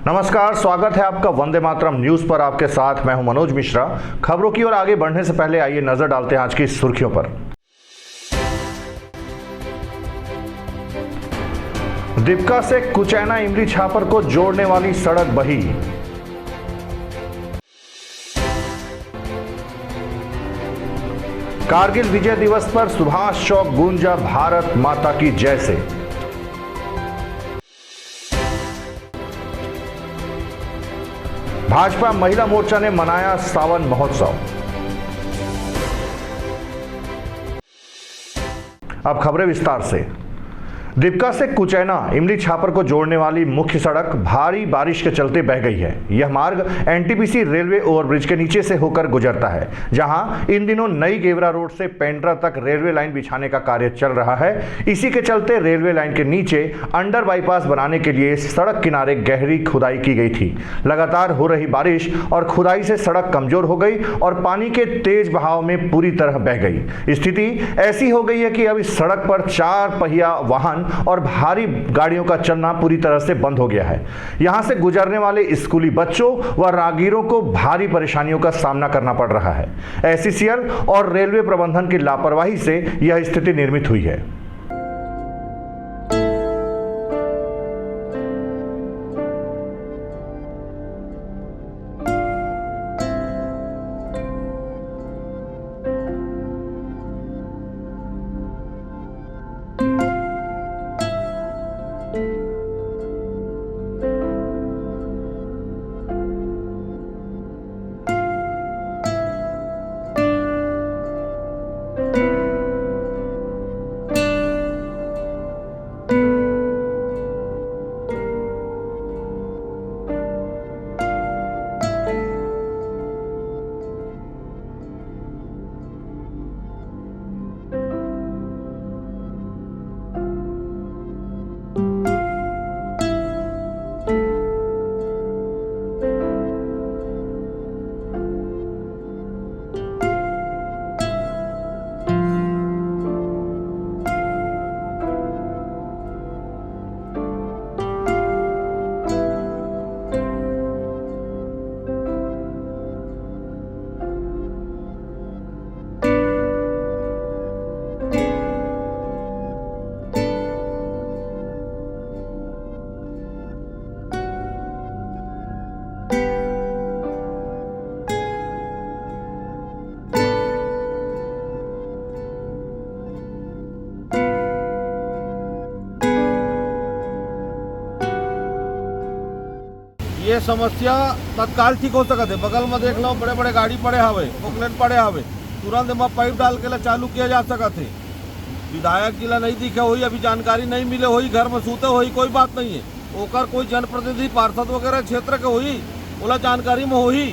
नमस्कार, स्वागत है आपका वंदे मातरम न्यूज पर। आपके साथ मैं हूं मनोज मिश्रा। खबरों की ओर आगे बढ़ने से पहले आइए नजर डालते हैं आज की सुर्खियों पर। दीपका से कुचैना इमली छापर को जोड़ने वाली सड़क बही। कारगिल विजय दिवस पर सुभाष चौक गूंजा भारत माता की जय से। भाजपा महिला मोर्चा ने मनाया सावन महोत्सव। अब खबरें विस्तार से। दीपका से कुचैना इमली छापर को जोड़ने वाली मुख्य सड़क भारी बारिश के चलते बह गई है। यह मार्ग एनटीपीसी रेलवे ओवरब्रिज के नीचे से होकर गुजरता है, जहां इन दिनों नई गेवरा रोड से पेंड्रा तक रेलवे लाइन बिछाने का कार्य चल रहा है। इसी के चलते रेलवे लाइन के नीचे अंडर बाईपास बनाने के लिए सड़क किनारे गहरी खुदाई की गई थी। लगातार हो रही बारिश और खुदाई से सड़क कमजोर हो गई और पानी के तेज बहाव में पूरी तरह बह गई। स्थिति ऐसी हो गई है कि अब इस सड़क पर 4 पहिया वाहन और भारी गाड़ियों का चलना पूरी तरह से बंद हो गया है। यहां से गुजरने वाले स्कूली बच्चों व राहगीरों को भारी परेशानियों का सामना करना पड़ रहा है। एसईसीएल और रेलवे प्रबंधन की लापरवाही से यह स्थिति निर्मित हुई है। ये समस्या तत्काल ठीक हो सकते। बगल में देख लो, बड़े बड़े गाड़ी पड़े हवे, पोकलेट पड़े हवे, तुरंत में पाइप डाल के चालू किया जा सकते। विधायक जिला नहीं दिखे हुई, अभी जानकारी नहीं मिले हुई, घर में सूते हुई, कोई बात नहीं है। ओकर कोई जनप्रतिनिधि पार्षद वगैरह क्षेत्र के हुई, बोला जानकारी में हुई,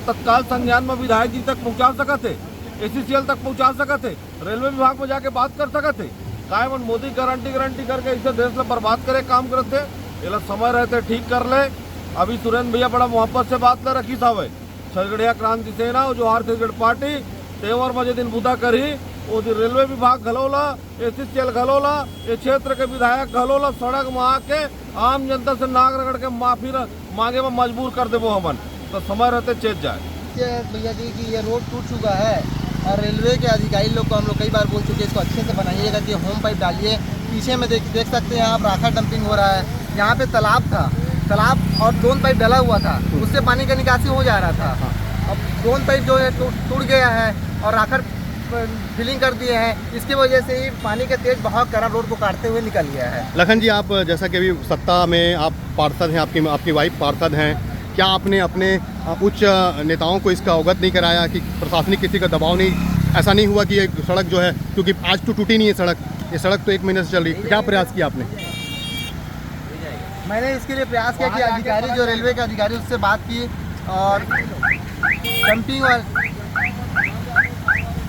तत्काल संज्ञान में विधायक जी तक पहुँचा सकते, एसईसीएल तक पहुँचा सकते, रेलवे विभाग में जाके बात कर सकते। काहे मन मोदी गारंटी करके इसे देश में बर्बाद करे काम करते। ये समय रहते ठीक कर ले। अभी सुरेंद्र भैया बड़ा मोहब्बत से बात ले रखी था, छगड़िया क्रांति सेना और जोहार छत्तीसगढ़ पार्टी तेवर बजे दिन बुदा करी। वो रेलवे विभाग घलोला, एसईसीएल घलोला, ये क्षेत्र के विधायक घलोला, सड़क में आके आम जनता से नाक रगड़ के माफी मांगे में मजबूर कर देवो हमन, तो समय रहते चेत जाए। भैया जी की ये रोड टूट चुका है और रेलवे के अधिकारी लोग को हम लोग कई बार बोल चुके हैं इसको अच्छे से बनाइएगा कि होम पाइप डालिए। पीछे में देख सकते हैं आप, राखा डंपिंग हो रहा है। यहाँ पे तालाब और ड्रोन पाइप डला हुआ था, उससे पानी का निकासी हो जा रहा था। अब ड्रोन पाइप जो है टूट गया है और राखर फिलिंग कर दिए हैं। इसकी वजह से ही पानी के तेज बहाव करा रोड को काटते हुए निकल गया है। लखन जी, आप जैसा कि अभी सत्ता में आप पार्षद हैं, आपकी वाइफ पार्षद हैं, क्या आपने अपने उच्च नेताओं को इसका अवगत नहीं कराया कि प्रशासनिक किसी का दबाव नहीं, ऐसा नहीं हुआ कि ये सड़क जो है, क्योंकि आज तो टूटी नहीं है सड़क, ये सड़क तो 1 महीने से चल रही है, क्या प्रयास किया आपने? मैंने इसके लिए प्रयास किया कि अधिकारी जो रेलवे के अधिकारी उससे बात की और डंपिंग और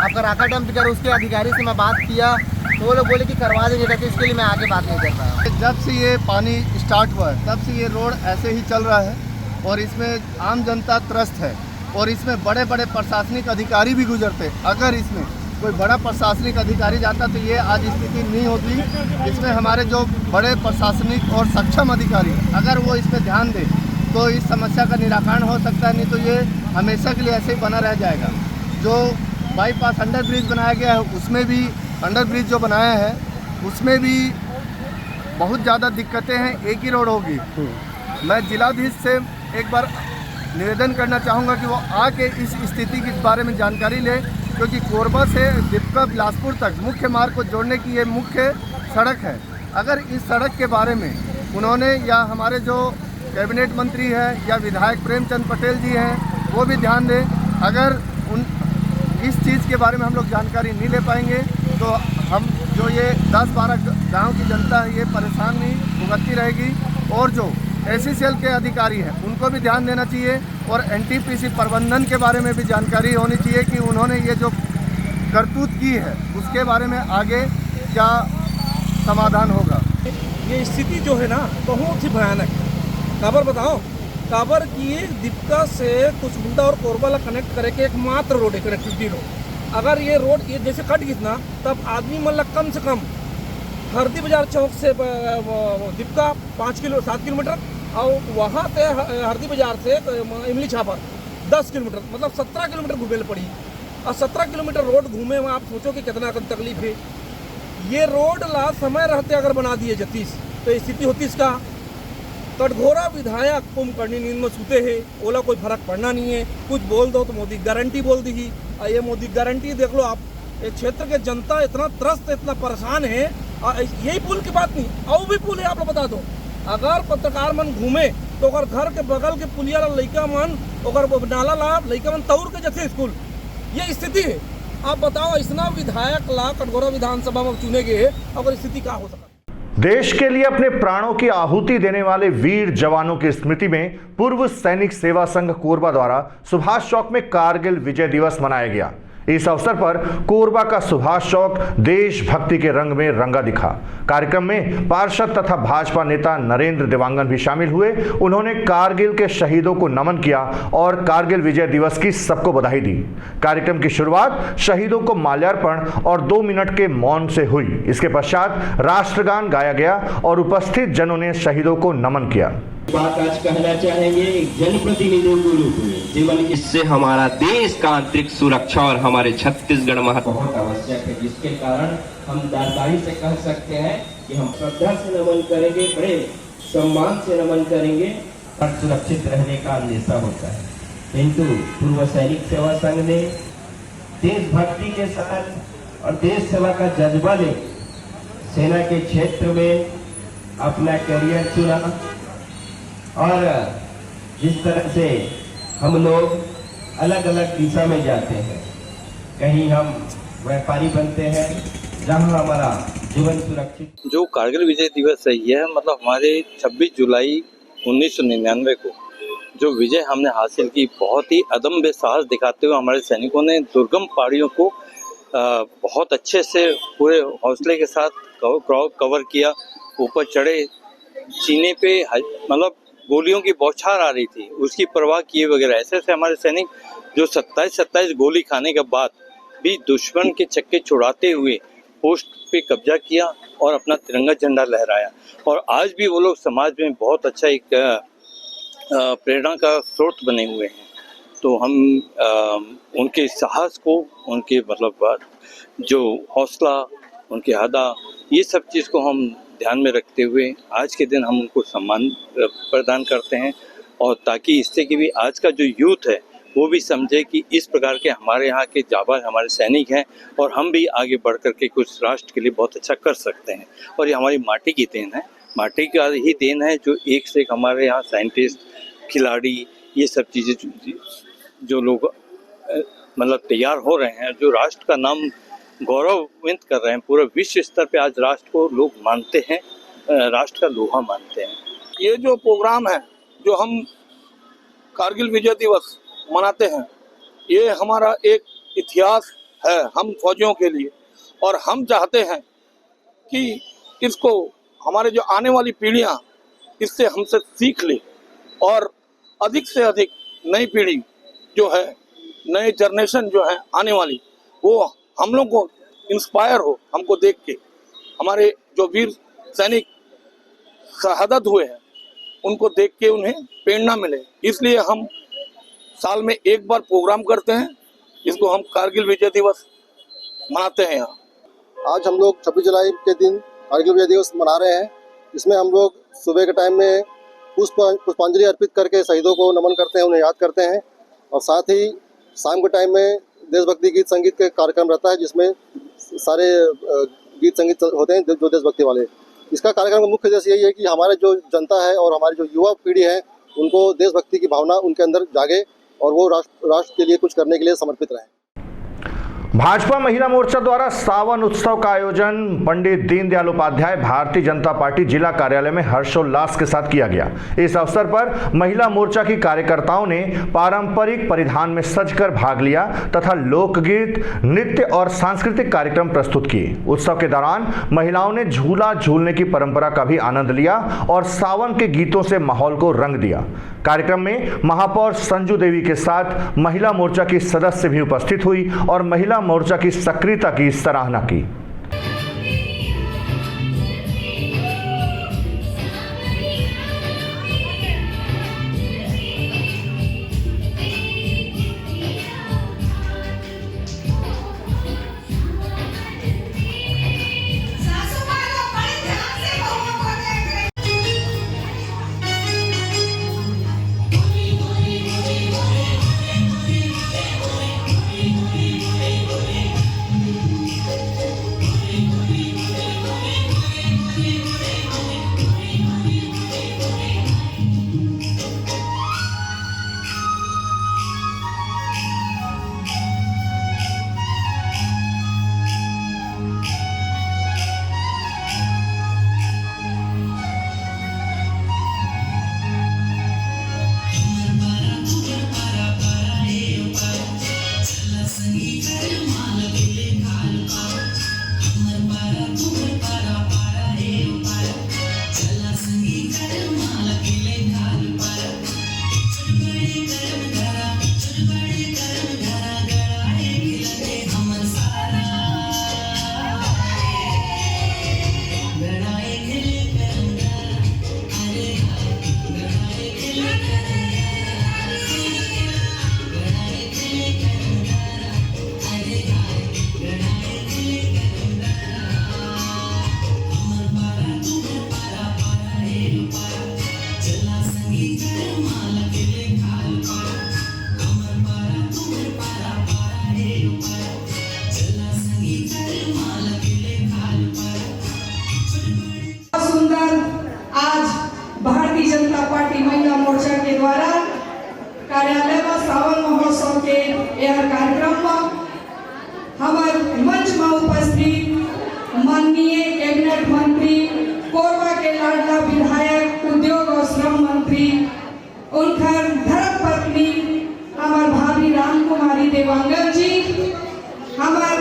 आपका राखा डंप कर उसके अधिकारी से मैं बात किया, तो वो लोग बोले कि करवा देंगे, लेकिन इसके लिए मैं आगे बात नहीं कर पाया। जब से ये पानी स्टार्ट हुआ है तब से ये रोड ऐसे ही चल रहा है और इसमें आम जनता त्रस्त है और इसमें बड़े बड़े प्रशासनिक अधिकारी भी गुजरते। अगर इसमें कोई बड़ा प्रशासनिक अधिकारी जाता तो ये आज स्थिति नहीं होती। इसमें हमारे जो बड़े प्रशासनिक और सक्षम अधिकारी अगर वो इस पर ध्यान दें तो इस समस्या का निराकरण हो सकता है, नहीं तो ये हमेशा के लिए ऐसे ही बना रह जाएगा। जो बाईपास अंडर ब्रिज बनाया गया है, उसमें भी अंडर ब्रिज जो बनाया है उसमें भी बहुत ज़्यादा दिक्कतें हैं। एक ही रोड होगी। मैं जिलाधीश से एक बार निवेदन करना चाहूँगा कि वो आके इस स्थिति के बारे में जानकारी ले, क्योंकि कोरबा से दीपका बिलासपुर तक मुख्य मार्ग को जोड़ने की ये मुख्य सड़क है। अगर इस सड़क के बारे में उन्होंने या हमारे जो कैबिनेट मंत्री है या विधायक प्रेमचंद पटेल जी हैं वो भी ध्यान दें। अगर इस चीज़ के बारे में हम लोग जानकारी नहीं ले पाएंगे तो हम जो ये 10-12 गांव की जनता है ये परेशानी भुगतती रहेगी। और जो एसीसीएल के अधिकारी हैं उनको भी ध्यान देना चाहिए और एनटीपीसी प्रबंधन के बारे में भी जानकारी होनी चाहिए कि उन्होंने ये जो करतूत की है उसके बारे में आगे क्या समाधान होगा। ये स्थिति जो है ना बहुत ही भयानक है। काबर बताओ, काबर की दीपका से कुसमुंडा और कोरबा कनेक्ट करे के एकमात्र रोड है, कनेक्टिविटी रोड। अगर ये रोड ये जैसे कट गई ना तब आदमी मतलब कम से कम हरदी बाजार चौक से दीपका 7 किलोमीटर और वहाँ से हरदी बाजार से इमली छापर 10 किलोमीटर, मतलब 17 किलोमीटर घूमे पड़ी। और 17 किलोमीटर रोड घूमे में आप सोचो कि कितना तकलीफ है। ये रोड ला समय रहते अगर बना दिए जतीस तो स्थिति होती इसका। कटघोरा विधायक कुंभकर्णी नींद में सूते हैं, ओला कोई फर्क पड़ना नहीं है। कुछ बोल दो तो मोदी गारंटी बोल दी। ये मोदी गारंटी देख लो आप। ये क्षेत्र के जनता इतना त्रस्त इतना परेशान है। यही पुल की बात नहीं, और भी पुल है आप लोग बता दो। अगर पत्रकार मन घूमे तो अगर घर के बगल के पुलिया ला लइका मन अगर नाला ला लइका मन तौर के जैसे स्कूल, ये स्थिति है। आप बताओ ऐसा विधायक ला कटघोरा विधानसभा में चुने गए अगर स्थिति क्या हो सकता। देश के लिए अपने प्राणों की आहुति देने वाले वीर जवानों की स्मृति में पूर्व सैनिक सेवा संघ कोरबा द्वारा सुभाष चौक में कारगिल विजय दिवस मनाया गया। इस अवसर पर कोरबा का सुभाष चौक देशभक्ति के रंग में रंगा दिखा। कार्यक्रम में पार्षद तथा भाजपा नेता नरेंद्र देवांगन भी शामिल हुए। उन्होंने कारगिल के शहीदों को नमन किया और कारगिल विजय दिवस की सबको बधाई दी। कार्यक्रम की शुरुआत शहीदों को माल्यार्पण और 2 मिनट के मौन से हुई। इसके पश्चात राष्ट्रगान गाया गया और उपस्थित जनों ने शहीदों को नमन किया। बात आज कहना चाहेंगे एक जनप्रतिनिधियों के रूप में जीवन, इससे हमारा देश का आंतरिक सुरक्षा और हमारे छत्तीसगढ़ महत्व बहुत आवश्यक है, जिसके कारण हम दारदारी से कह सकते हैं कि हम श्रद्धा से नमन करेंगे, बड़े सम्मान से नमन करेंगे और सुरक्षित रहने का अंदेशा होता है। किंतु पूर्व सैनिक सेवा संघ ने देशभक्ति के साथ और देश सेवा का जज्बा ले सेना के क्षेत्र में अपना करियर चुना। और जिस तरह से हम लोग अलग अलग दिशा में जाते हैं, कहीं हम व्यापारी बनते हैं जहां हमारा जीवन सुरक्षित। जो कारगिल विजय दिवस है यह मतलब हमारे 26 जुलाई 1999 को जो विजय हमने हासिल की, बहुत ही अदम्य साहस दिखाते हुए हमारे सैनिकों ने दुर्गम पहाड़ियों को बहुत अच्छे से पूरे हौसले के साथ कवर किया। ऊपर चढ़े, सीने पे मतलब गोलियों की बौछार आ रही थी, उसकी परवाह किए वगैरह ऐसे ऐसे हमारे सैनिक जो 27 गोली खाने के बाद भी दुश्मन के चक्के छुड़ाते हुए पोस्ट पे कब्जा किया और अपना तिरंगा झंडा लहराया। और आज भी वो लोग समाज में बहुत अच्छा एक प्रेरणा का स्रोत बने हुए हैं। तो हम उनके साहस को, उनके मतलब जो हौसला, उनके अदा, ये सब चीज़ को हम ध्यान में रखते हुए आज के दिन हम उनको सम्मान प्रदान करते हैं। और ताकि इससे कि भी आज का जो यूथ है वो भी समझे कि इस प्रकार के हमारे यहाँ के जाबाज हमारे सैनिक हैं और हम भी आगे बढ़ कर के कुछ राष्ट्र के लिए बहुत अच्छा कर सकते हैं। और ये हमारी माटी की देन है, माटी का ही देन है जो एक से एक हमारे यहाँ साइंटिस्ट, खिलाड़ी, ये सब चीज़ें जो लोग मतलब तैयार हो रहे हैं, जो राष्ट्र का नाम गौरवान्वित कर रहे हैं। पूरे विश्व स्तर पे आज राष्ट्र को लोग मानते हैं, राष्ट्र का लोहा मानते हैं। ये जो प्रोग्राम है जो हम कारगिल विजय दिवस मनाते हैं, ये हमारा एक इतिहास है हम फौजियों के लिए। और हम चाहते हैं कि इसको हमारे जो आने वाली पीढ़ियां इससे हमसे सीख ले और अधिक से अधिक नई पीढ़ी जो है, नई जनरेशन जो है आने वाली, वो हम लोग को इंस्पायर हो, हमको देख के। हमारे जो वीर सैनिक शहादत हुए हैं उनको देख के उन्हें प्रेरणा मिले। इसलिए हम साल में एक बार प्रोग्राम करते हैं, इसको हम कारगिल विजय दिवस मनाते हैं। यहाँ आज हम लोग 26 जुलाई के दिन कारगिल विजय दिवस मना रहे हैं। इसमें हम लोग सुबह के टाइम में पुष्पांजलि अर्पित करके शहीदों को नमन करते हैं, उन्हें याद करते हैं। और साथ ही शाम के टाइम में देशभक्ति गीत संगीत के कार्यक्रम रहता है, जिसमें सारे गीत संगीत होते हैं जो देशभक्ति वाले। इसका कार्यक्रम का मुख्य उद्देश्य यही है कि हमारे जो जनता है और हमारी जो युवा पीढ़ी है, उनको देशभक्ति की भावना उनके अंदर जागे और वो राष्ट्र के लिए कुछ करने के लिए समर्पित रहें। भाजपा महिला मोर्चा द्वारा सावन उत्सव का आयोजन पंडित दीनदयाल उपाध्याय भारतीय जनता पार्टी जिला कार्यालय में हर्षोल्लास के साथ किया गया। इस अवसर पर महिला मोर्चा की कार्यकर्ताओं ने पारंपरिक परिधान में सजकर भाग लिया तथा लोकगीत, नृत्य और सांस्कृतिक कार्यक्रम प्रस्तुत किए। उत्सव के दौरान महिलाओं ने झूला झूलने की परंपरा का भी आनंद लिया और सावन के गीतों से माहौल को रंग दिया। कार्यक्रम में महापौर संजू देवी के साथ महिला मोर्चा की सदस्य भी उपस्थित हुई और महिला मोर्चा की सक्रियता की सराहना की। कार्यालय में सावन महोत्सव के यह कार्यक्रम में हमारे मंच में उपस्थित माननीय कैबिनेट मंत्री, कोरबा के लाडला विधायक, उद्योग और श्रम मंत्री, उनकर धर्मपत्नी हमार भाभी राम कुमारी देवांगन जी, हमार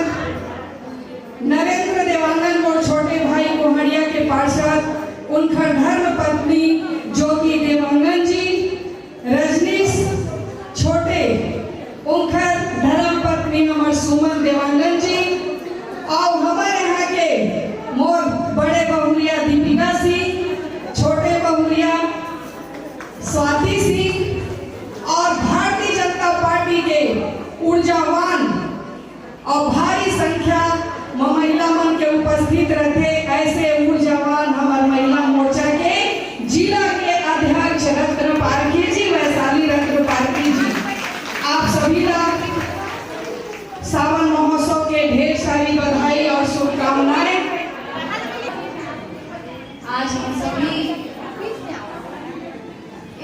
नरेंद्र देवांगन और छोटे भाई कोहड़िया के पार्षद, उनकर धर्मपत्नी ज्योति देवांगन जी, रजनीश छोटे उनकर धर्मपत्नी हमार सुमन देवांगन जी, और हमारे यहाँ के मोर बड़े बहुरिया दीपिका सिंह, छोटे बहुरिया स्वाति सिंह और भारतीय जनता पार्टी के ऊर्जावान और भारी संख्या में महिला मन के उपस्थित रहते। ऐसे ऊर्जावान हमारे महिला मोर्चा के जिला के अध्यक्ष रत्न पारखी जी, वैशाली रत्न पारखी जी, आप सभी का सावन महोत्सव के ढेर सारी बधाई और शुभकामनाएं। आज हम सभी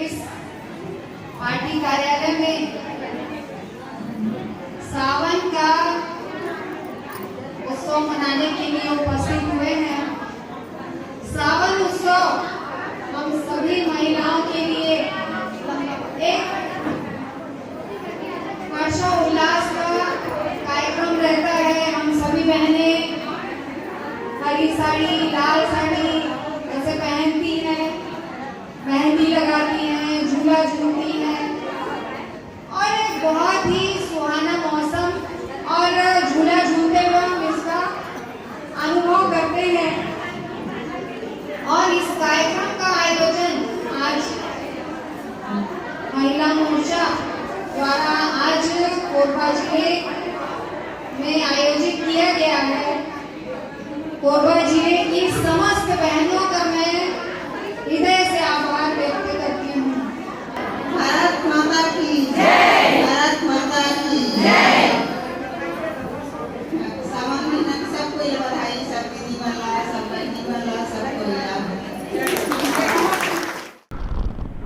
इस पार्टी कार्यालय में सावन का उत्सव मनाने के लिए उपस्थित हुए हैं। सावन उत्सव हम सभी महिलाओं के लिए एक हर्षोल्लास का कार्यक्रम रहता है। हम सभी बहनें हरी साड़ी, लाल साड़ी ऐसे पहनती हैं, मेहंदी लगाती हैं, झूला झूलती हैं और एक बहुत ही सुहाना मौसम और झूला झूलते हुए हम इसका अनुभव महिला मोर्चा द्वारा आज कोरबा जिले में आयोजित किया गया है। कोरबा जिले की समस्त बहनों का मैं हृदय से आभार व्यक्त करती हूँ। भारत माता की जय, भारत माता की जय। सावन महीना सबको ये बधाई, सबके जीवन ला, सबका जीवन ला, सबको याद।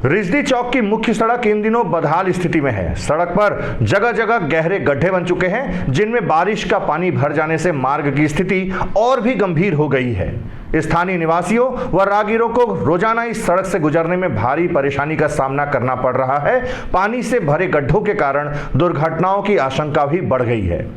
रिजदी चौक की मुख्य सड़क इन दिनों बदहाल स्थिति में है। सड़क पर जगह जगह गहरे गड्ढे बन चुके हैं, जिनमें बारिश का पानी भर जाने से मार्ग की स्थिति और भी गंभीर हो गई है। स्थानीय निवासियों व राहगीरों को रोजाना इस सड़क से गुजरने में भारी परेशानी का सामना करना पड़ रहा है। पानी से भरे गड्ढों के कारण दुर्घटनाओं की आशंका भी बढ़ गई है।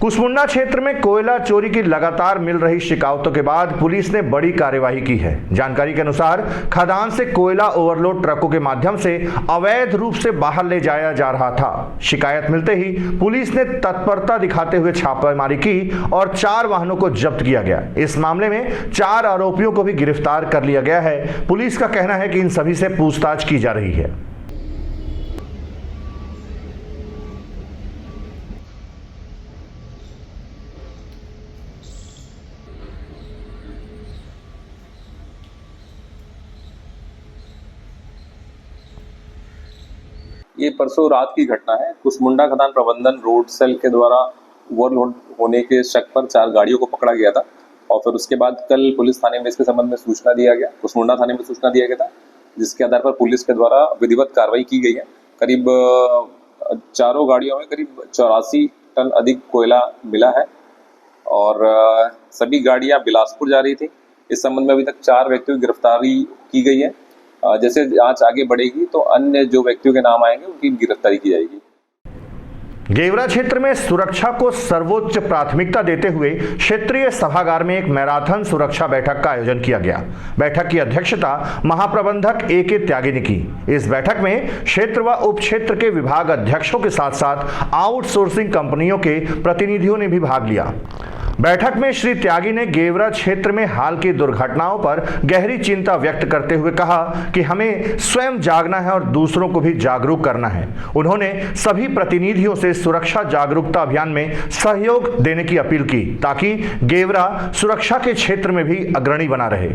कुसमुंडा क्षेत्र में कोयला चोरी की लगातार मिल रही शिकायतों के बाद पुलिस ने बड़ी कार्यवाही की है। जानकारी के अनुसार खदान से कोयला ओवरलोड ट्रकों के माध्यम से अवैध रूप से बाहर ले जाया जा रहा था। शिकायत मिलते ही पुलिस ने तत्परता दिखाते हुए छापेमारी की और 4 वाहनों को जब्त किया गया। इस मामले में 4 आरोपियों को भी गिरफ्तार कर लिया गया है। पुलिस का कहना है कि इन सभी से पूछताछ की जा रही है। ये परसों रात की घटना है। कुसमुंडा खदान प्रबंधन रोड सेल के द्वारा ओवरलोड होने के शक पर 4 गाड़ियों को पकड़ा गया था और फिर उसके बाद कल पुलिस थाने में इसके संबंध में सूचना दिया गया, कुसमुंडा थाने में सूचना दिया गया था, जिसके आधार पर पुलिस के द्वारा विधिवत कार्रवाई की गई है। करीब 4 गाड़ियों में करीब 84 टन अधिक कोयला मिला है और सभी गाड़ियां बिलासपुर जा रही थी। इस संबंध में अभी तक 4 व्यक्तियों की गिरफ्तारी की गई है। जैसे जांच आगे बढ़ेगी तो अन्य जो व्यक्तियों के नाम आएंगे उनकी गिरफ्तारी की जाएगी। गेवरा क्षेत्र में सुरक्षा को सर्वोच्च प्राथमिकता देते हुए क्षेत्रीय सभागार में एक मैराथन सुरक्षा बैठक का आयोजन किया गया। बैठक की अध्यक्षता महाप्रबंधक ए.के. त्यागी ने की। इस बैठक में क्षेत्र व उप क्षेत्र के विभाग अध्यक्षों के साथ साथ आउटसोर्सिंग कंपनियों के प्रतिनिधियों ने भी भाग लिया। बैठक में श्री त्यागी ने गेवरा क्षेत्र में हाल की दुर्घटनाओं पर गहरी चिंता व्यक्त करते हुए कहा कि हमें स्वयं जागना है और दूसरों को भी जागरूक करना है। उन्होंने सभी प्रतिनिधियों से सुरक्षा जागरूकता अभियान में सहयोग देने की अपील की ताकि गेवरा सुरक्षा के क्षेत्र में भी अग्रणी बना रहे।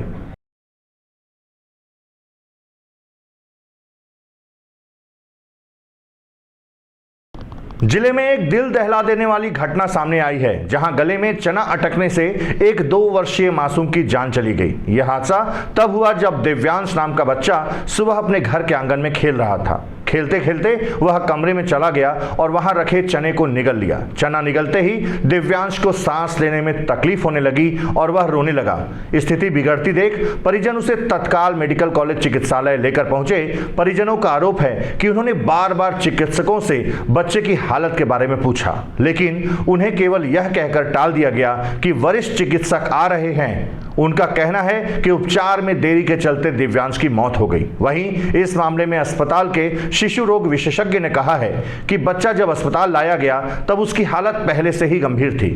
जिले में एक दिल दहला देने वाली घटना सामने आई है, जहां गले में चना अटकने से एक 2 वर्षीय मासूम की जान चली गई। यह हादसा तब हुआ जब दिव्यांश नाम का बच्चा सुबह अपने घर के आंगन में खेल रहा था। खेलते खेलते वह कमरे में चला गया और वहां रखे चने को निगल लिया। चना निगलते ही दिव्यांश को सांस लेने में तकलीफ होने लगी और वह रोने लगा। स्थिति बिगड़ती देख परिजन उसे तत्काल मेडिकल कॉलेज चिकित्सालय लेकर पहुंचे। परिजनों का आरोप है कि उन्होंने बार बार चिकित्सकों से बच्चे की हालत के बारे में पूछा, लेकिन उन्हें केवल यह कहकर टाल दिया गया कि वरिष्ठ चिकित्सक आ रहे हैं। उनका कहना है कि उपचार में देरी के चलते दिव्यांश की मौत हो गई। वहीं इस मामले में अस्पताल के शिशु रोग विशेषज्ञ ने कहा है कि बच्चा जब अस्पताल लाया गया तब उसकी हालत पहले से ही गंभीर थी।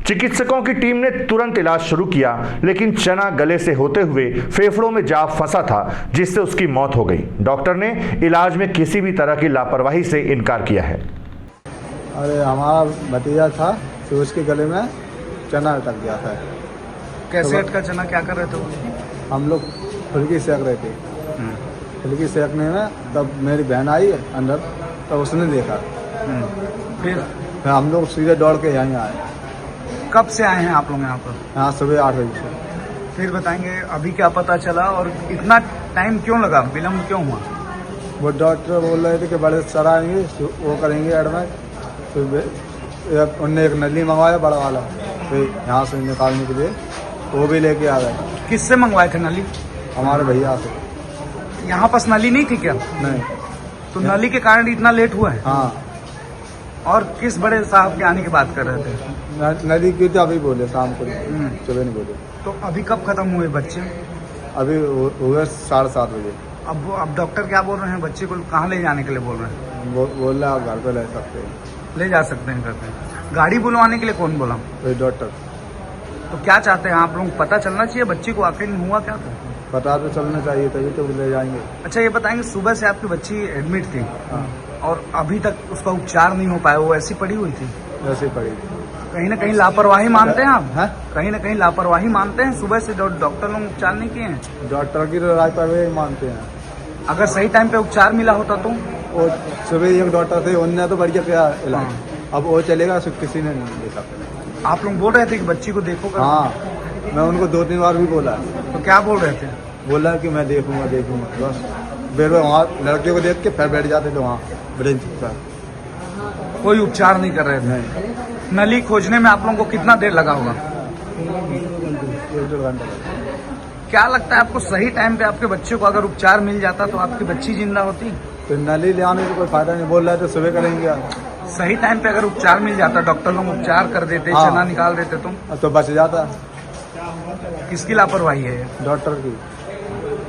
चिकित्सकों की टीम ने तुरंत इलाज शुरू किया, लेकिन चना गले से होते हुए फेफड़ों में जा फंसा था, जिससे उसकी मौत हो गई। डॉक्टर ने इलाज में किसी भी तरह की लापरवाही से इनकार किया है। अरे हमारा भतीजा था तो उसके गले में चना अटक गया था। कैसे अटका चना, क्या कर रहे थे? हम लोग फुल्की सेक रहे थे। फुल्की सेकने में तब मेरी बहन आई अंदर, तब उसने देखा। फिर हम लोग सीधे दौड़ के यहाँ आए। कब से आए हैं आप लोग यहाँ पर? यहाँ सुबह 8 बजे से। फिर बताएंगे अभी क्या पता चला और इतना टाइम क्यों लगा, विलम्ब क्यों हुआ? वो डॉक्टर बोल रहे थे कि बड़े सर आएंगे वो करेंगे एडमिट। फिर उनने एक नली मंगवाया बड़ा वाला, फिर यहाँ से निकालने के लिए वो भी लेके आ गए। किससे मंगवाए थे नली? हमारे भैया से। यहाँ पास नली नहीं थी क्या? नहीं। तो नली के कारण इतना लेट हुआ है? हाँ। और किस बड़े साहब के आने की बात कर रहे थे? नदी की तो अभी बोले शाम को, सुबह नहीं बोले। तो अभी कब खत्म हुए बच्चे? अभी हुए 7:30 बजे। अब डॉक्टर क्या बोल रहे हैं, बच्चे को कहाँ ले जाने के लिए बोल रहे हैं? बोल रहा है घर पे ले सकते हैं, ले जा सकते हैं घर पे। गाड़ी बुलवाने के लिए कौन बोला? डॉक्टर। तो क्या चाहते हैं आप लोग? पता चलना चाहिए बच्ची को आखिर में हुआ क्या था। पता तो चलना चाहिए तभी तो ले जाएंगे। अच्छा ये बताएंगे, सुबह से आपकी बच्ची एडमिट थी। हाँ। और अभी तक उसका उपचार नहीं हो पाया, वो ऐसी पड़ी हुई थी? ऐसी पड़ी। कहीं ना कहीं लापरवाही मानते हैं आप? है? कहीं ना कहीं लापरवाही मानते हैं, सुबह से डॉक्टर लोग उपचार नहीं किए हैं? डॉक्टर की राय पर वे मानते हैं। अगर सही टाइम पे उपचार मिला होता तो? वो सुबह एक डॉक्टर थे, उनने तो बढ़िया किया इलाज। अब वो चलेगा, किसी ने नहीं देखा। आप लोग बोल रहे थे कि बच्ची को देखो? हाँ, मैं उनको 2-3 बार भी बोला। तो क्या बोल रहे थे? बोला कि मैं देखूंगा बस। फिर वहाँ लड़के को देख के फिर बैठ जाते थे वहाँ ब्रेंच पर। कोई उपचार नहीं कर रहे थे? नहीं। नली खोजने में आप लोगों को कितना देर लगा होगा? 1-1.5 घंटा। क्या लगता है आपको, सही टाइम पे आपके बच्चे को अगर उपचार मिल जाता तो आपकी बच्ची जिंदा होती? तो नली ले आने से कोई फायदा नहीं, बोल रहा है तो सुबह करेंगे। सही टाइम पे अगर उपचार मिल जाता, डॉक्टर लोग उपचार कर देते, हाँ। चना निकाल देते तो बच जाता। किसकी लापरवाही है? डॉक्टर की।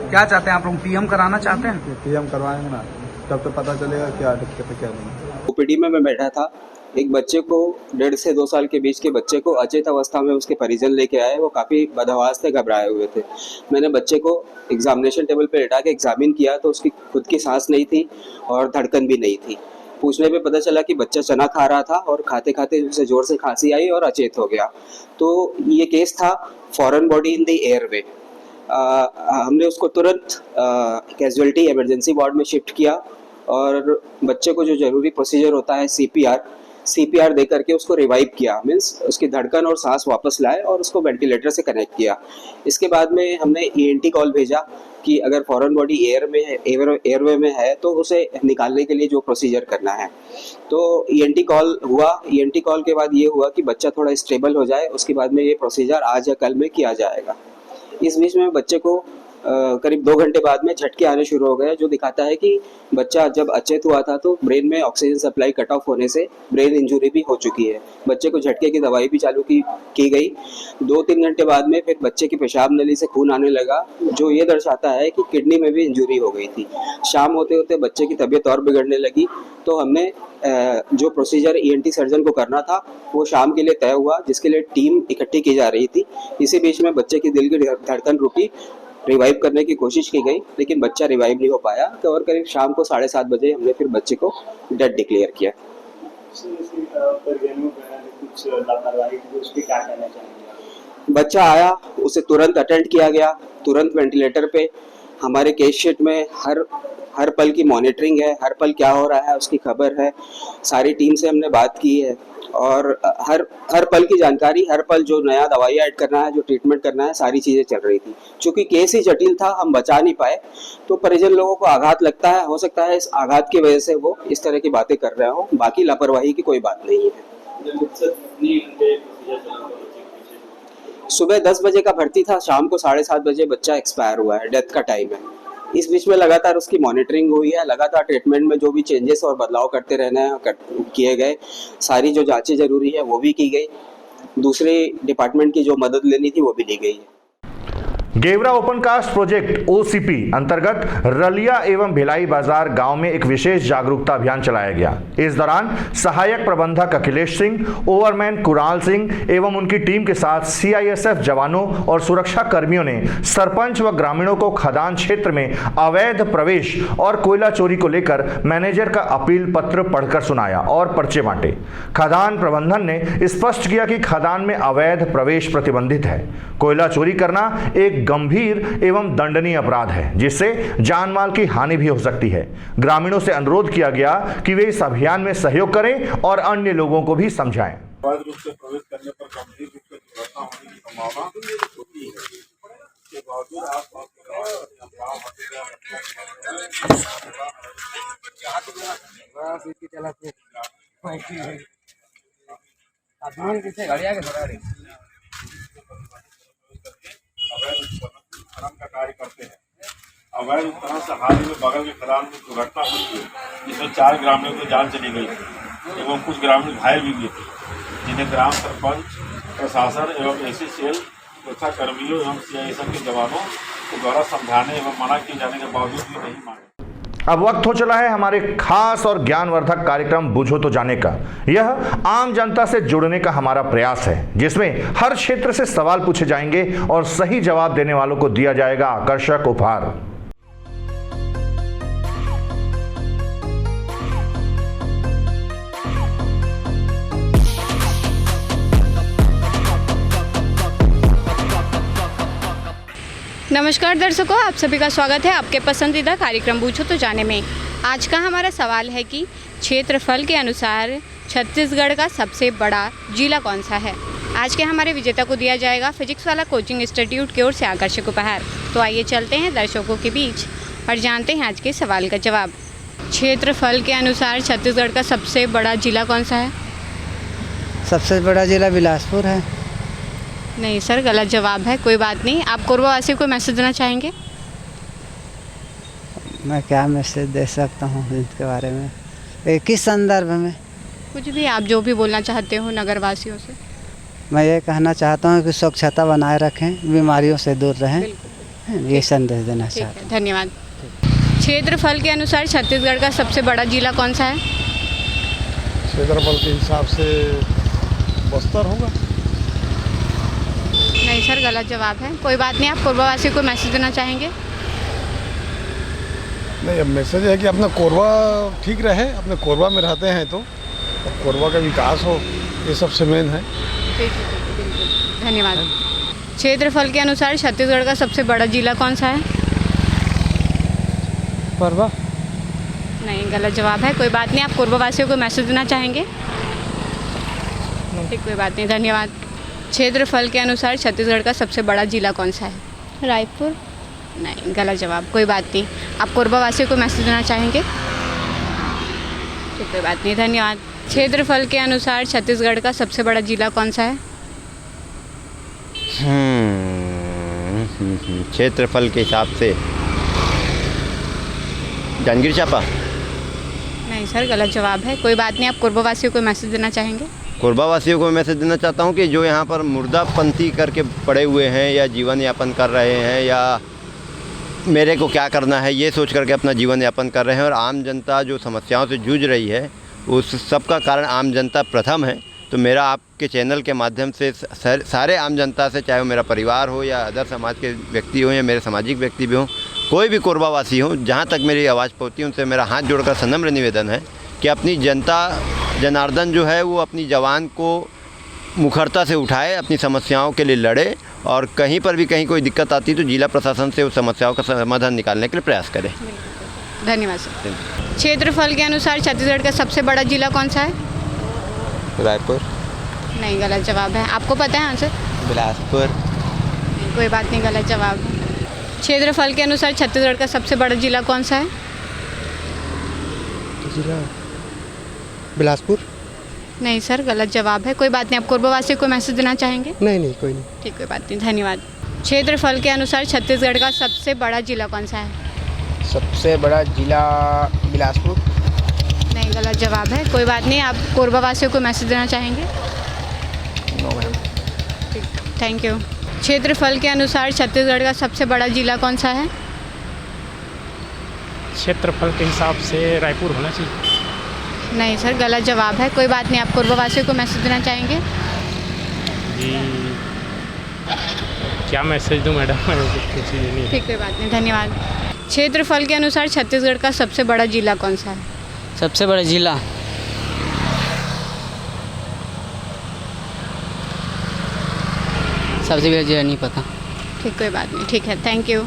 क्या चाहते हैं आप लोग, पीएम कराना चाहते हैं? पीएम करवाएंगे ना, तब तो पता चलेगा क्या दिक्कत है क्या नहीं। ओपीडी में मैं बैठा था, एक बच्चे को 1.5 से 2 साल के बीच के बच्चे को अचेत अवस्था में उसके परिजन लेके आए। वो काफ़ी बदहवास थे, घबराए हुए थे। मैंने बच्चे को एग्जामिनेशन टेबल पे लेटा के एग्जामिन किया तो उसकी खुद की सांस नहीं थी और धड़कन भी नहीं थी। पूछने पे पता चला कि बच्चा चना खा रहा था और खाते खाते उसे जोर से खांसी आई और अचेत हो गया। तो ये केस था foreign body in the airway. हमने उसको तुरंत कैजुअलिटी इमरजेंसी वार्ड में शिफ्ट किया और बच्चे को जो जरूरी प्रोसीजर होता है सीपीआर दे करके उसको रिवाइव किया, मीन्स उसकी धड़कन और सांस वापस लाए और उसको वेंटिलेटर से कनेक्ट किया। इसके बाद में हमने ईएनटी कॉल भेजा कि अगर फॉरेन बॉडी एयरवे में है तो उसे निकालने के लिए जो प्रोसीजर करना है। तो ईएनटी कॉल हुआ। ईएनटी कॉल के बाद ये हुआ कि बच्चा थोड़ा स्टेबल हो जाए, उसके बाद में ये प्रोसीजर आज या कल में किया जाएगा। इस बीच में बच्चे को करीब 2 घंटे बाद में झटके आने शुरू हो गए, जो दिखाता है कि बच्चा जब अचेत हुआ था तो ब्रेन में ऑक्सीजन सप्लाई कट ऑफ होने से ब्रेन इंजरी भी हो चुकी है। बच्चे को झटके की दवाई भी चालू की गई। 2-3 घंटे बाद में फिर बच्चे की पेशाब नली से खून आने लगा, जो ये दर्शाता है कि किडनी में भी इंजरी हो गई थी। शाम होते होते बच्चे की तबीयत और बिगड़ने लगी, तो हमने जो प्रोसीजर ईएनटी सर्जन को करना था वो शाम के लिए तय हुआ, जिसके लिए टीम इकट्ठी की जा रही थी। इसी बीच में बच्चे की दिल की धड़कन रुकी, रिवाइव करने की कोशिश की गई, लेकिन बच्चा रिवाइव नहीं हो पाया। तो और करीब शाम को 7:30 बजे हमने फिर बच्चे को डेड डिक्लेयर किया। बच्चा आया, उसे तुरंत अटेंड किया गया, तुरंत वेंटिलेटर पे। हमारे केस शीट में हर पल की मॉनिटरिंग है, हर पल क्या हो रहा है उसकी खबर है। सारी टीम से हमने बात की है और हर पल की जानकारी, हर पल जो नया दवाई ऐड करना है, जो ट्रीटमेंट करना है, सारी चीज़ें चल रही थी। चूँकि केस ही जटिल था, हम बचा नहीं पाए, तो परिजन लोगों को आघात लगता है। हो सकता है इस आघात की वजह से वो इस तरह की बातें कर रहे हो, बाकी लापरवाही की कोई बात नहीं है। सुबह 10 बजे का भर्ती था, शाम को 7:30 बजे बच्चा एक्सपायर हुआ है, डेथ का टाइम है। इस बीच में लगातार उसकी मॉनिटरिंग हुई है, लगातार ट्रीटमेंट में जो भी चेंजेस और बदलाव करते रहना है किए गए। सारी जो जांचें जरूरी है वो भी की गई, दूसरे डिपार्टमेंट की जो मदद लेनी थी वो भी ली गई है। Gevra open cast project OCP अंतर्गत रलिया एवं भिलाई बाजार गांव में एक विशेष जागरूकता अभियान चलाया गया। इस दौरान सहायक प्रबंधक अखिलेश सिंह, ओवरमैन कुणाल सिंह एवं उनकी टीम के साथ सीआईएसएफ जवानों और सुरक्षा कर्मियों ने सरपंच व ग्रामीणों को खदान क्षेत्र में अवैध प्रवेश और कोयला चोरी को लेकर मैनेजर का अपील पत्र पढ़कर सुनाया और पर्चे बांटे। खदान प्रबंधन ने स्पष्ट किया कि खदान में अवैध प्रवेश प्रतिबंधित है। कोयला चोरी करना एक गंभीर एवं दंडनीय अपराध है, जिससे जान माल की हानि भी हो सकती है। ग्रामीणों से अनुरोध किया गया कि वे इस अभियान में सहयोग करें और अन्य लोगों को भी समझाएं। अवैध रूप से प्रवेश करने पर गंभीर रूप से दुर्घटना होने की संभावना होती है। का कार्य करते हैं। अवैध इस तरह से हाल ही में बगल के खदान में दुर्घटना हुई थी, जिसमें 4 ग्रामीणों की जान चली गई थी एवं कुछ ग्रामीण घायल भी हुए थे, जिन्हें ग्राम सरपंच, प्रशासन एवं एसीसीएल सुरक्षा कर्मियों एवं सीआईएसएफ के जवानों को द्वारा समझाने एवं मना किए जाने के बावजूद भी नहीं माने। अब वक्त हो चला है हमारे खास और ज्ञानवर्धक कार्यक्रम बूझो तो जाने का। यह आम जनता से जुड़ने का हमारा प्रयास है, जिसमें हर क्षेत्र से सवाल पूछे जाएंगे और सही जवाब देने वालों को दिया जाएगा आकर्षक उपहार। नमस्कार दर्शकों, आप सभी का स्वागत है आपके पसंदीदा कार्यक्रम बूझो तो जाने में। आज का हमारा सवाल है कि क्षेत्रफल के अनुसार छत्तीसगढ़ का सबसे बड़ा जिला कौन सा है। आज के हमारे विजेता को दिया जाएगा फिजिक्स वाला कोचिंग इंस्टीट्यूट की ओर से आकर्षक उपहार। तो आइए चलते हैं दर्शकों के बीच और जानते हैं आज के सवाल का जवाब। क्षेत्रफल के अनुसार छत्तीसगढ़ का सबसे बड़ा जिला कौन सा है? सबसे बड़ा जिला बिलासपुर है। नहीं सर, गलत जवाब है। कोई बात नहीं, आप कोरबावासी को मैसेज देना चाहेंगे? मैं क्या मैसेज दे सकता हूँ इसके बारे में, किस संदर्भ में? कुछ भी, आप जो भी बोलना चाहते हो नगरवासियों से। मैं ये कहना चाहता हूँ कि स्वच्छता बनाए रखें, बीमारियों से दूर रहें, ये संदेश देना चाहता हूँ। धन्यवाद। क्षेत्रफल के अनुसार छत्तीसगढ़ का सबसे बड़ा जिला कौन सा है? क्षेत्रफल के हिसाब से बस्तर होगा। नहीं सर, गलत जवाब है। कोई बात नहीं, आप कोरबावासी को मैसेज देना चाहेंगे? नहीं, अब मैसेज है कि अपना कोरबा ठीक रहे, अपने कोरबा में रहते हैं तो कोरबा का विकास हो, ये सबसे मेन है। बिल्कुल, धन्यवाद। क्षेत्रफल के अनुसार छत्तीसगढ़ का सबसे बड़ा जिला कौन सा है? कोरबा। नहीं, गलत जवाब है। कोई बात नहीं, आप कोरबावासियों को मैसेज देना चाहेंगे? ठीक, कोई बात नहीं, धन्यवाद। क्षेत्रफल के अनुसार छत्तीसगढ़ का सबसे बड़ा जिला कौन सा है? रायपुर। नहीं, गलत जवाब। कोई बात नहीं, आप कोरबावासियों को मैसेज देना चाहेंगे? ठीक, कोई बात नहीं, धन्यवाद। क्षेत्रफल के अनुसार छत्तीसगढ़ का सबसे बड़ा जिला कौन सा है? क्षेत्रफल के हिसाब से जांजगीर चांपा। नहीं सर, गलत जवाब है। कोई बात नहीं, आप कोरबावासियों को मैसेज देना चाहेंगे? कोरबावासियों को मैसेज देना चाहता हूँ कि जो यहाँ पर मुर्दापंथी करके पड़े हुए हैं या जीवन यापन कर रहे हैं या मेरे को क्या करना है ये सोच करके अपना जीवन यापन कर रहे हैं और आम जनता जो समस्याओं से जूझ रही है उस सब का कारण आम जनता प्रथम है। तो मेरा आपके चैनल के माध्यम से सारे आम जनता से, चाहे वो मेरा परिवार हो या अदर समाज के व्यक्ति हो या मेरे सामाजिक व्यक्ति भी हों, कोई भी कोरबावासी हो, जहाँ तक मेरी आवाज़ पहुँचती उनसे मेरा हाथ जोड़कर सनम्र निवेदन है कि अपनी जनता जनार्दन जो है वो अपनी जवान को मुखरता से उठाए, अपनी समस्याओं के लिए लड़े और कहीं पर भी कहीं कोई दिक्कत आती तो जिला प्रशासन से उस समस्याओं का समाधान निकालने के लिए प्रयास करें। धन्यवाद सर। क्षेत्रफल के अनुसार छत्तीसगढ़ का सबसे बड़ा जिला कौन सा है? रायपुर। नहीं, गलत जवाब है। आपको पता है आंसर? बिलासपुर। कोई बात नहीं, गलत जवाब है। क्षेत्रफल के अनुसार छत्तीसगढ़ का सबसे बड़ा जिला कौन सा है? जिला बिलासपुर। नहीं सर, गलत जवाब है। कोई बात नहीं, आप कोरबावासी को मैसेज देना चाहेंगे? नहीं, कोई नहीं। ठीक, कोई बात नहीं, धन्यवाद। क्षेत्रफल के अनुसार छत्तीसगढ़ का सबसे बड़ा जिला कौन सा है? सबसे बड़ा जिला बिलासपुर। नहीं, गलत जवाब है। कोई बात नहीं, आप कोरबावासियों को मैसेज देना चाहेंगे? ठीक, थैंक यू। क्षेत्रफल के अनुसार छत्तीसगढ़ का सबसे बड़ा जिला कौन सा है? क्षेत्रफल के हिसाब से रायपुर होना चाहिए। नहीं सर, गलत जवाब है। कोई बात नहीं, आप कोरबावासियों को मैसेज देना चाहेंगे? जी, क्या मैसेज दूं मैडम? ठीक, कोई बात नहीं, धन्यवाद। क्षेत्रफल के अनुसार छत्तीसगढ़ का सबसे बड़ा जिला कौन सा है? सबसे बड़ा जिला नहीं पता। ठीक, कोई बात नहीं, ठीक है, थैंक यू।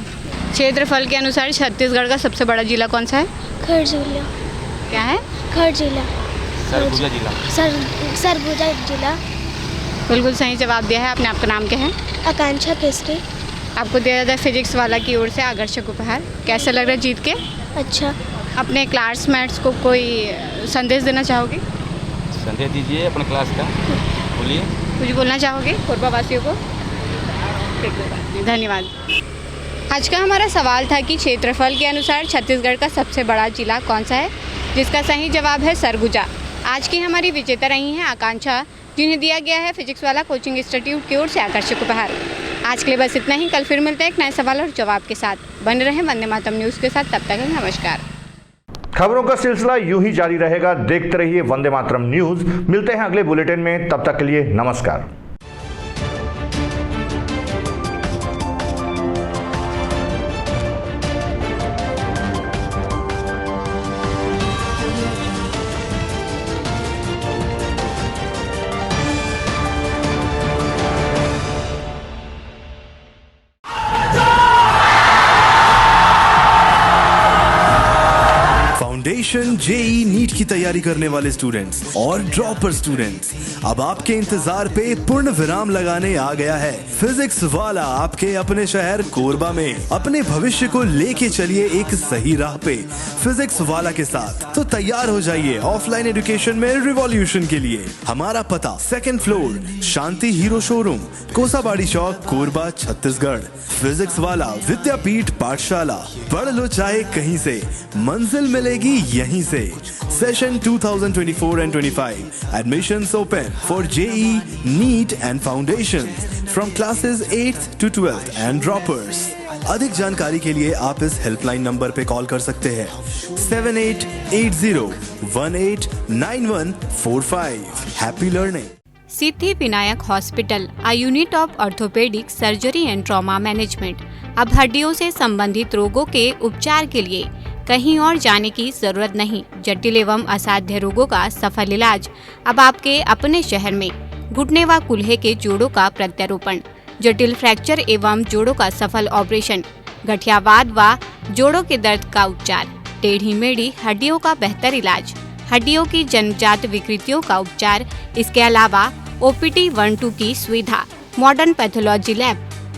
क्षेत्रफल के अनुसार छत्तीसगढ़ का सबसे बड़ा जिला कौन सा है? खरगोन। क्या है? खरगोन। सरगुजा जिला। सरगुजा जिला। बिल्कुल सही जवाब दिया है आपने। आपका नाम क्या है? आकांक्षा केसरी। आपको दिया जाता है फिजिक्स वाला की ओर से आकर्षक उपहार। कैसा लग रहा है जीत के? अच्छा। अपने क्लासमेट्स को कोई संदेश देना चाहोगे? संदेश दीजिए अपने क्लास का, बोलिए। कुछ बोलना चाहोगे कोरबा वासियों को? धन्यवाद। आज का हमारा सवाल था कि क्षेत्रफल के अनुसार छत्तीसगढ़ का सबसे बड़ा जिला कौन सा है, जिसका सही जवाब है सरगुजा। आज की हमारी विजेता रही हैं आकांक्षा, जिन्हें दिया गया है फिजिक्स वाला कोचिंग इंस्टीट्यूट की ओर से आकर्षक उपहार। आज के लिए बस इतना ही। कल फिर मिलते हैं एक नए सवाल और जवाब के साथ। बने रहें वंदे मातरम न्यूज़ के साथ। तब तक नमस्कार। खबरों का सिलसिला यूं ही जारी रहेगा। देखते रहिए वंदे मातरम न्यूज। मिलते हैं अगले बुलेटिन में, तब तक के लिए नमस्कार। फाउंडेशन जेई नीट की तैयारी करने वाले स्टूडेंट्स और ड्रॉपर स्टूडेंट्स, अब आपके इंतजार पे पूर्ण विराम लगाने आ गया है फिजिक्स वाला आपके अपने शहर कोरबा में। अपने भविष्य को लेके चलिए एक सही राह पे फिजिक्स वाला के साथ। तो तैयार हो जाइए ऑफलाइन एजुकेशन में रिवॉल्यूशन के लिए। हमारा पता 2nd फ्लोर, शांति हीरो शोरूम, कोसाबाड़ी चौक, कोरबा, छत्तीसगढ़। फिजिक्स वाला विद्यापीठ पाठशाला, पढ़ लो चाहे कहीं से, मंजिल मिलेगी यहीं से। Session 2024 and 25 admissions open for JEE, NEET and Foundations from classes 8th to 12th and droppers। अधिक जानकारी के लिए आप इस हेल्पलाइन नंबर पे कॉल कर सकते हैं 7880189145। Happy learning. Siddhi Vinayak hospital, a unit of orthopaedic surgery and trauma management. अब हड्डियों से संबंधित रोगों के उपचार के लिए कहीं और जाने की जरूरत नहीं। जटिल एवं असाध्य रोगों का सफल इलाज अब आपके अपने शहर में। घुटने व कूल्हे के जोड़ों का प्रत्यारोपण, जटिल फ्रैक्चर एवं जोड़ों का सफल ऑपरेशन, गठियावाद व जोड़ों के दर्द का उपचार, टेढ़ी मेढ़ी हड्डियों का बेहतर इलाज, हड्डियों की जन्मजात विकृतियों का उपचार। इसके अलावा OPT 1-2 की सुविधा, modern pathology lab,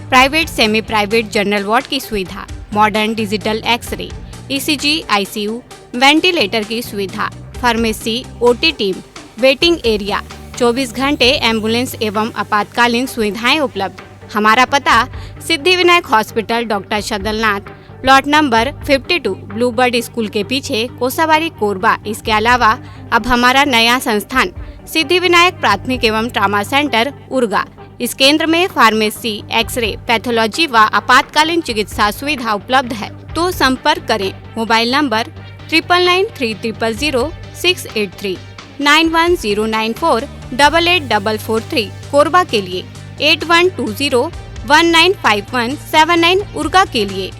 private semi private general ward की सुविधा, modern digital x ray, ECG, ICU, ventilator की सुविधा, pharmacy, OT team, waiting area, 24 घंटे एम्बुलेंस एवं आपातकालीन सुविधाएं उपलब्ध। हमारा पता Siddhi Vinayak hospital, doctor Shadalnath, plot number 52, Bluebird school के पीछे, कोसाबाड़ी, कोरबा। इसके अलावा अब हमारा नया संस्थान सिद्धि विनायक प्राथमिक एवं ट्रामा सेंटर, उर्गा। इस केंद्र में फार्मेसी, एक्सरे, पैथोलॉजी व आपातकालीन चिकित्सा सुविधा उपलब्ध है। तो संपर्क करें। मोबाइल नंबर 9993000683, 9109488443 कोरबा के लिए, 8120195179 उर्गा के लिए।